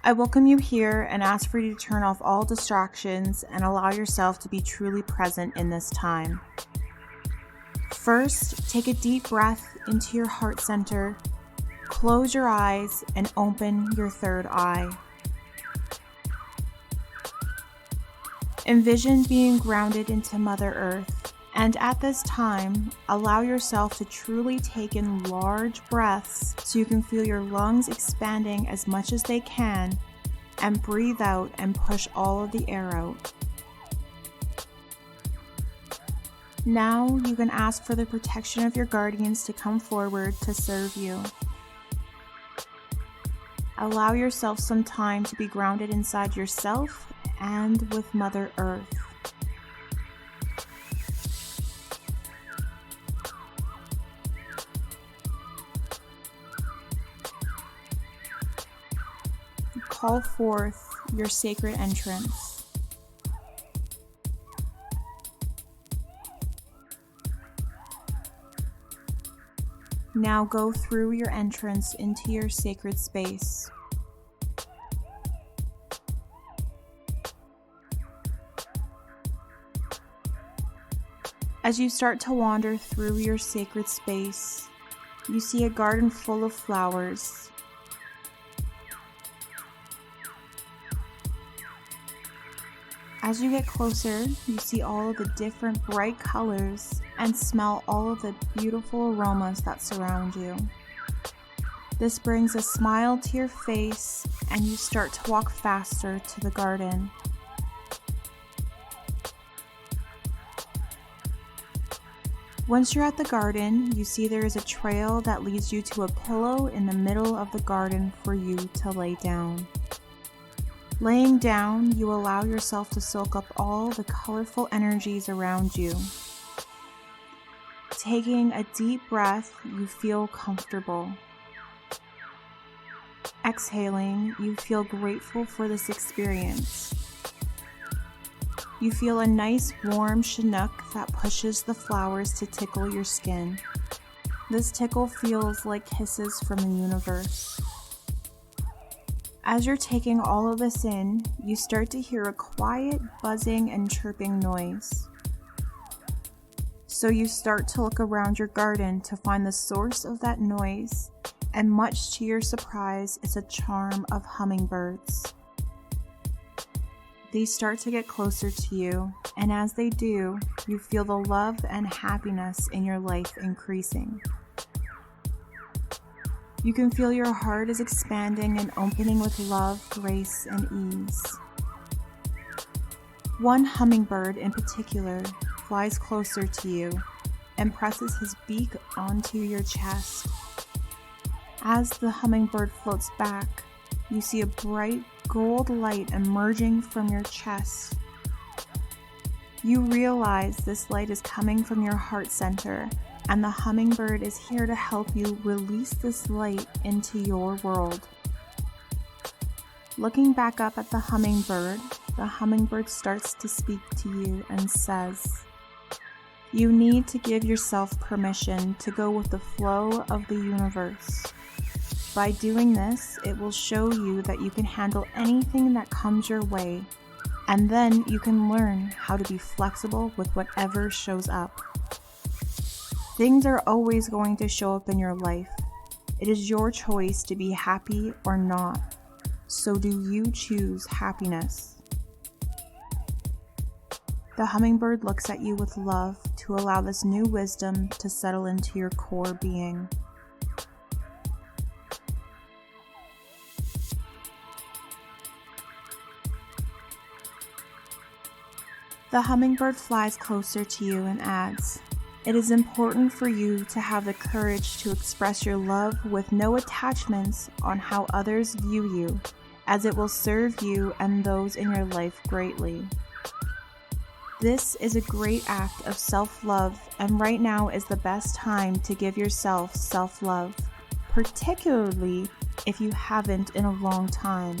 I welcome you here and ask for you to turn off all distractions and allow yourself to be truly present in this time. First, take a deep breath into your heart center, close your eyes, and open your third eye. Envision being grounded into Mother Earth, and at this time, allow yourself to truly take in large breaths so you can feel your lungs expanding as much as they can, and breathe out and push all of the air out. Now you can ask for the protection of your guardians to come forward to serve you. Allow yourself some time to be grounded inside yourself and with Mother Earth. Call forth your sacred entrance. Now go through your entrance into your sacred space. As you start to wander through your sacred space, you see a garden full of flowers. As you get closer, you see all of the different bright colors and smell all of the beautiful aromas that surround you. This brings a smile to your face, and you start to walk faster to the garden. Once you're at the garden, you see there is a trail that leads you to a pillow in the middle of the garden for you to lay down. Laying down, you allow yourself to soak up all the colorful energies around you. Taking a deep breath, you feel comfortable. Exhaling, you feel grateful for this experience. You feel a nice warm chinook that pushes the flowers to tickle your skin. This tickle feels like kisses from the universe. As you're taking all of this in, you start to hear a quiet buzzing and chirping noise. So you start to look around your garden to find the source of that noise, and much to your surprise, it's a charm of hummingbirds. They start to get closer to you, and as they do, you feel the love and happiness in your life increasing. You can feel your heart is expanding and opening with love, grace, and ease. One hummingbird in particular flies closer to you and presses his beak onto your chest. As the hummingbird floats back, you see a bright gold light emerging from your chest. You realize this light is coming from your heart center, and the hummingbird is here to help you release this light into your world. Looking back up at the hummingbird starts to speak to you and says, "You need to give yourself permission to go with the flow of the universe. By doing this, it will show you that you can handle anything that comes your way, and then you can learn how to be flexible with whatever shows up. Things are always going to show up in your life. It is your choice to be happy or not. So do you choose happiness?" The hummingbird looks at you with love to allow this new wisdom to settle into your core being. The hummingbird flies closer to you and adds, "It is important for you to have the courage to express your love with no attachments on how others view you, as it will serve you and those in your life greatly. This is a great act of self-love, and right now is the best time to give yourself self-love, particularly if you haven't in a long time.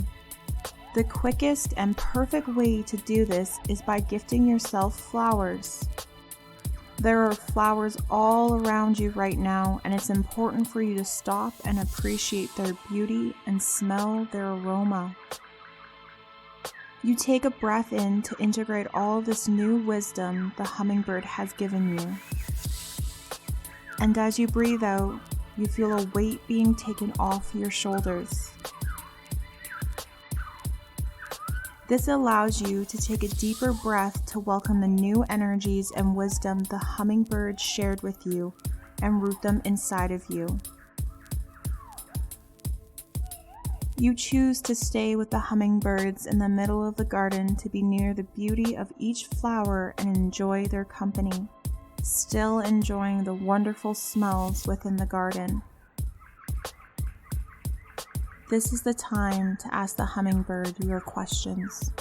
The quickest and perfect way to do this is by gifting yourself flowers. There are flowers all around you right now, and it's important for you to stop and appreciate their beauty and smell their aroma. You take a breath in to integrate all this new wisdom the hummingbird has given you. And as you breathe out, you feel a weight being taken off your shoulders. This allows you to take a deeper breath to welcome the new energies and wisdom the hummingbird shared with you and root them inside of you. You choose to stay with the hummingbirds in the middle of the garden to be near the beauty of each flower and enjoy their company, still enjoying the wonderful smells within the garden. This is the time to ask the hummingbird your questions.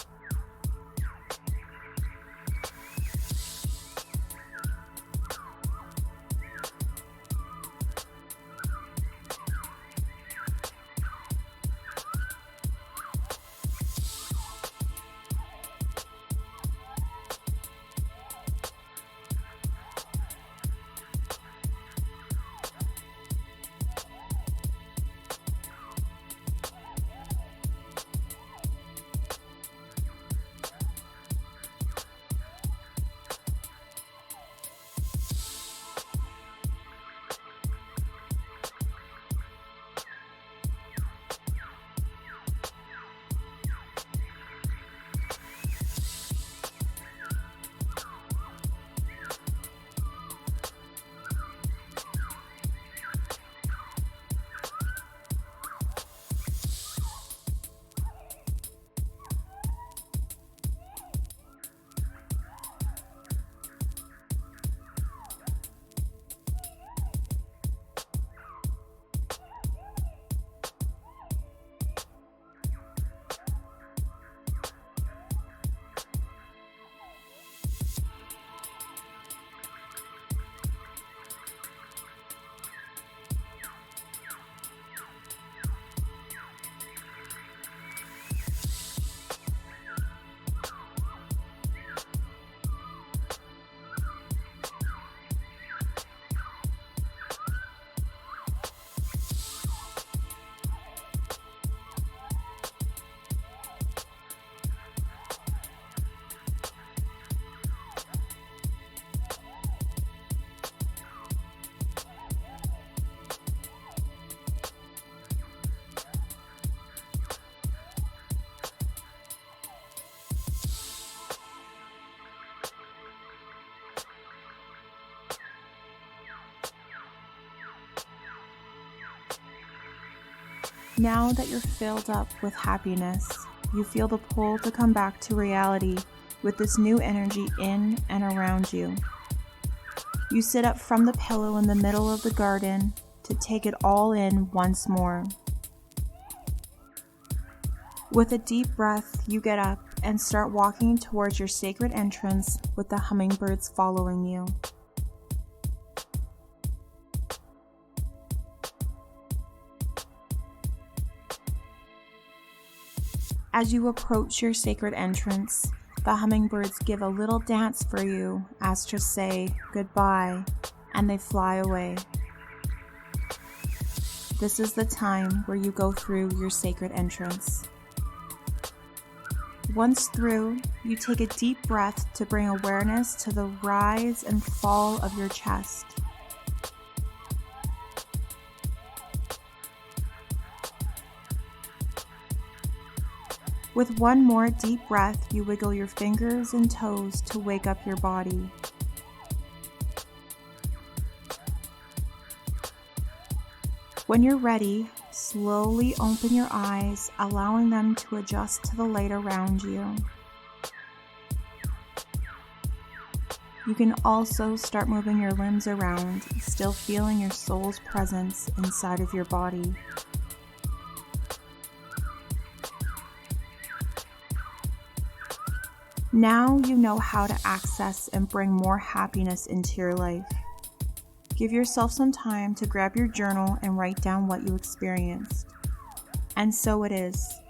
Now that you're filled up with happiness, you feel the pull to come back to reality with this new energy in and around you. You sit up from the pillow in the middle of the garden to take it all in once more. With a deep breath, you get up and start walking towards your sacred entrance with the hummingbirds following you. As you approach your sacred entrance, the hummingbirds give a little dance for you as to say goodbye, and they fly away. This is the time where you go through your sacred entrance. Once through, you take a deep breath to bring awareness to the rise and fall of your chest. With one more deep breath, you wiggle your fingers and toes to wake up your body. When you're ready, slowly open your eyes, allowing them to adjust to the light around you. You can also start moving your limbs around, still feeling your soul's presence inside of your body. Now you know how to access and bring more happiness into your life. Give yourself some time to grab your journal and write down what you experienced. And so it is.